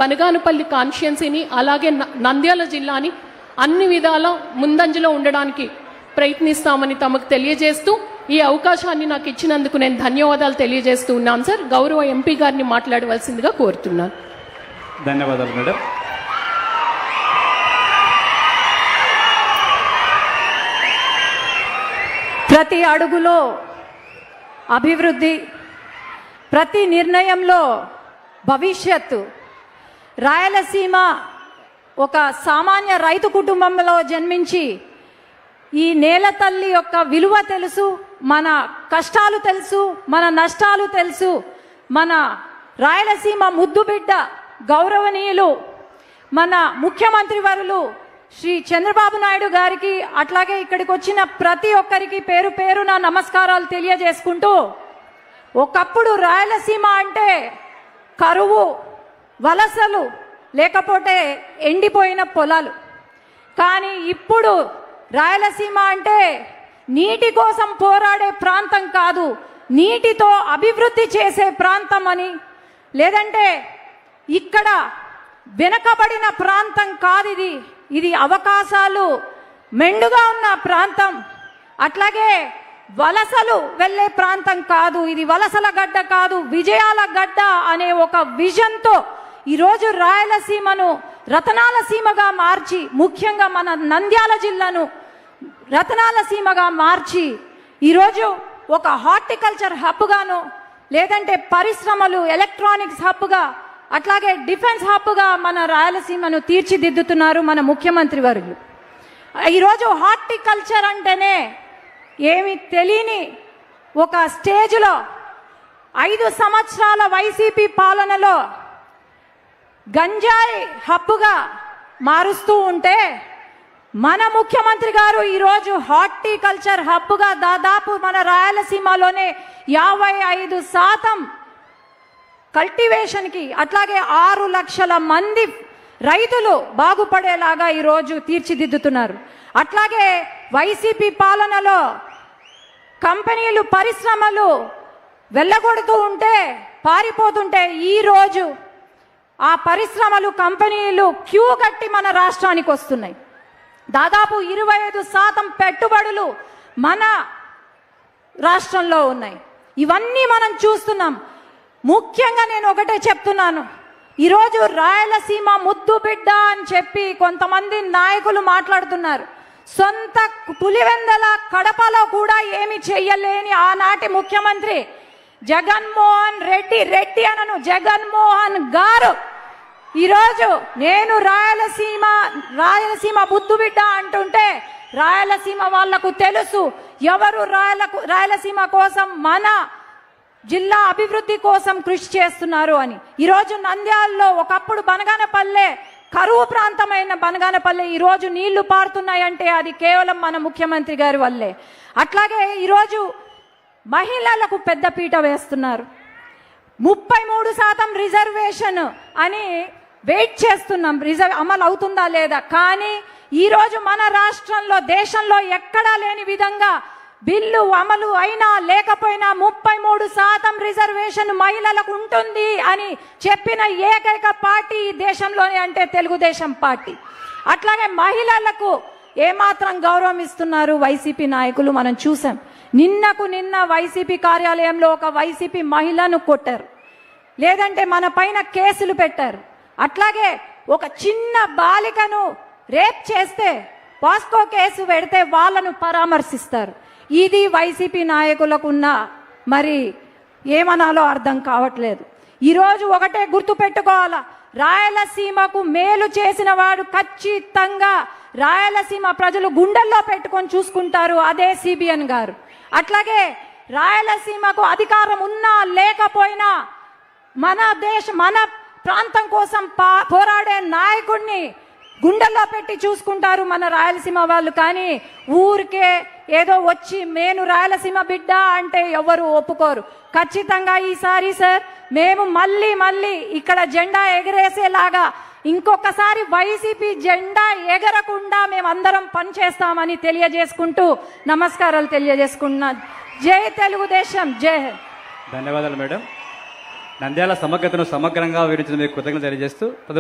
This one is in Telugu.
బనగానపల్లి కాన్స్టిట్యున్సీని అలాగే నంద్యాల జిల్లాని అన్ని విధాల ముందంజలో ఉండడానికి ప్రయత్నిస్తామని తమకు తెలియజేస్తూ ఈ అవకాశాన్ని నాకు ఇచ్చినందుకు నేను ధన్యవాదాలు తెలియజేస్తూ ఉన్నాను సార్. గౌరవ ఎంపీ గారిని మాట్లాడవలసిందిగా కోరుతున్నాను. ధన్యవాదాలు మేడం. ప్రతి అడుగులో అభివృద్ధి, ప్రతి నిర్ణయంలో భవిష్యత్తు. రాయలసీమ ఒక సామాన్య రైతు కుటుంబంలో జన్మించి ఈ నేల తల్లి యొక్క విలువ తెలుసు, మన కష్టాలు తెలుసు, మన నష్టాలు తెలుసు. మన రాయలసీమ ముద్దుబిడ్డ గౌరవనీయులు మన ముఖ్యమంత్రి వర్యులు శ్రీ చంద్రబాబు నాయుడు గారికి, అట్లాగే ఇక్కడికి వచ్చిన ప్రతి ఒక్కరికి పేరు పేరున నమస్కారాలు తెలియజేసుకుంటూ, ఒకప్పుడు రాయలసీమ అంటే కరువు, వలసలు, లేకపోతే ఎండిపోయిన పొలాలు. కానీ ఇప్పుడు రాయలసీమ అంటే నీటి కోసం పోరాడే ప్రాంతం కాదు, నీటితో అభివృద్ధి చేసే ప్రాంతం అని, లేదంటే ఇక్కడ వెనకబడిన ప్రాంతం కాదు, ఇది అవకాశాలు మెండుగా ఉన్న ప్రాంతం. అట్లాగే వలసలు వెళ్ళే ప్రాంతం కాదు, ఇది వలసల గడ్డ కాదు, విజయాల గడ్డ అనే ఒక విజన్తో ఈరోజు రాయలసీమను రతనాల సీమగా మార్చి, ముఖ్యంగా మన నంద్యాల జిల్లాను రతనాల సీమగా మార్చి ఈరోజు ఒక హార్టికల్చర్ హబ్గాను, లేదంటే పరిశ్రమలు, ఎలక్ట్రానిక్స్ హబ్గా, అట్లాగే డిఫెన్స్ హబ్గా మన రాయలసీమను తీర్చిదిద్దుతున్నారు మన ముఖ్యమంత్రి వర్యులు. ఈరోజు హార్టికల్చర్ అంటేనే ఏమి తెలియని ఒక స్టేజ్లో 5 సంవత్సరాల వైసీపీ పాలనలో గంజాయి హబ్బుగా మారుస్తూ ఉంటే, మన ముఖ్యమంత్రి గారు ఈరోజు హార్టికల్చర్ హబ్గా దాదాపు మన రాయలసీమలోనే 55% కల్టివేషన్కి, అట్లాగే 6 లక్షల మంది రైతులు బాగుపడేలాగా ఈరోజు తీర్చిదిద్దుతున్నారు. అట్లాగే వైసీపీ పాలనలో కంపెనీలు, పరిశ్రమలు వెళ్ళగొడుతూ ఉంటే, పారిపోతుంటే, ఈరోజు ఆ పరిశ్రమలు, కంపెనీలు క్యూ కట్టి మన రాష్ట్రానికి వస్తున్నాయి. దాదాపు 25% పెట్టుబడులు మన రాష్ట్రంలో ఉన్నాయి. ఇవన్నీ మనం చూస్తున్నాం. ముఖ్యంగా నేను ఒకటే చెప్తున్నాను, ఈరోజు రాయలసీమ ముద్దు బిడ్డ అని చెప్పి కొంతమంది నాయకులు మాట్లాడుతున్నారు. సొంత పులివెందల కడపలో కూడా ఏమి చెయ్యలేని ఆనాటి ముఖ్యమంత్రి జగన్మోహన్ రెడ్డి అనను, జగన్మోహన్ గారు ఈరోజు నేను రాయలసీమ ముద్దు బిడ్డ అంటుంటే, రాయలసీమ వాళ్లకు తెలుసు ఎవరు రాయలసీమ కోసం, మన జిల్లా అభివృద్ధి కోసం కృషి చేస్తున్నారు అని. ఈరోజు నంద్యాలలో ఒకప్పుడు బనగానపల్లె కరువు ప్రాంతమైన బనగానపల్లె ఈరోజు నీళ్లు పారుతున్నాయంటే అది కేవలం మన ముఖ్యమంత్రి గారి వల్లే. అట్లాగే ఈరోజు మహిళలకు పెద్దపీట వేస్తున్నారు. 33% రిజర్వేషన్ అని వెయిట్ చేస్తున్నాం, అమలు అవుతుందా లేదా. కానీ ఈరోజు మన రాష్ట్రంలో, దేశంలో ఎక్కడా లేని విధంగా బిల్లు అమలు అయినా లేకపోయినా 33% రిజర్వేషన్ మహిళలకు ఉంటుంది అని చెప్పిన ఏకైక పార్టీ ఈ దేశంలోనే అంటే తెలుగుదేశం పార్టీ. అట్లాగే మహిళలకు ఏమాత్రం గౌరవం ఇస్తున్నారు వైసీపీ నాయకులు మనం చూసాం. నిన్న వైసీపీ కార్యాలయంలో ఒక వైసీపీ మహిళను కొట్టారు, లేదంటే మన పైన కేసులు పెట్టారు. అట్లాగే ఒక చిన్న బాలికను రేప్ చేస్తే పాస్కో కేసు పెడితే వాళ్ళను పరామర్శిస్తారు. ఇది వైసీపీ నాయకులకున్న మరి ఏమనాలో అర్థం కావట్లేదు. ఈరోజు ఒకటే గుర్తు పెట్టుకోవాలా, రాయలసీమకు మేలు చేసిన వాడు ఖచ్చితంగా రాయలసీమ ప్రజలు గుండెల్లో పెట్టుకొని చూసుకుంటారు, అదే సిబిఎన్ గారు. అట్లాగే రాయలసీమకు అధికారం ఉన్నా లేకపోయినా మన ప్రాంతం కోసం పోరాడే నాయకుడిని గుండెల్లో పెట్టి చూసుకుంటారు మన రాయలసీమ వాళ్ళు. కానీ ఊరికే ఏదో వచ్చి నేను రాయలసీమ బిడ్డ అంటే ఎవరు ఒప్పుకోరు. ఖచ్చితంగా ఈసారి సార్ మేము మళ్ళీ ఇక్కడ జెండా ఎగరేసేలాగా ఇంకొకసారి వైసీపీ జెండా ఎగరకుండా మేమందరం పనిచేస్తామని తెలియజేసుకుంటూ నమస్కారాలు తెలియజేసుకున్నా. జై తెలుగుదేశం, జై. ధన్యవాదాలు మేడం. నంద్యాల సమగ్రతను సమగ్రంగా వివరించిన మీకు కృతజ్ఞతలు తెలియజేస్తూ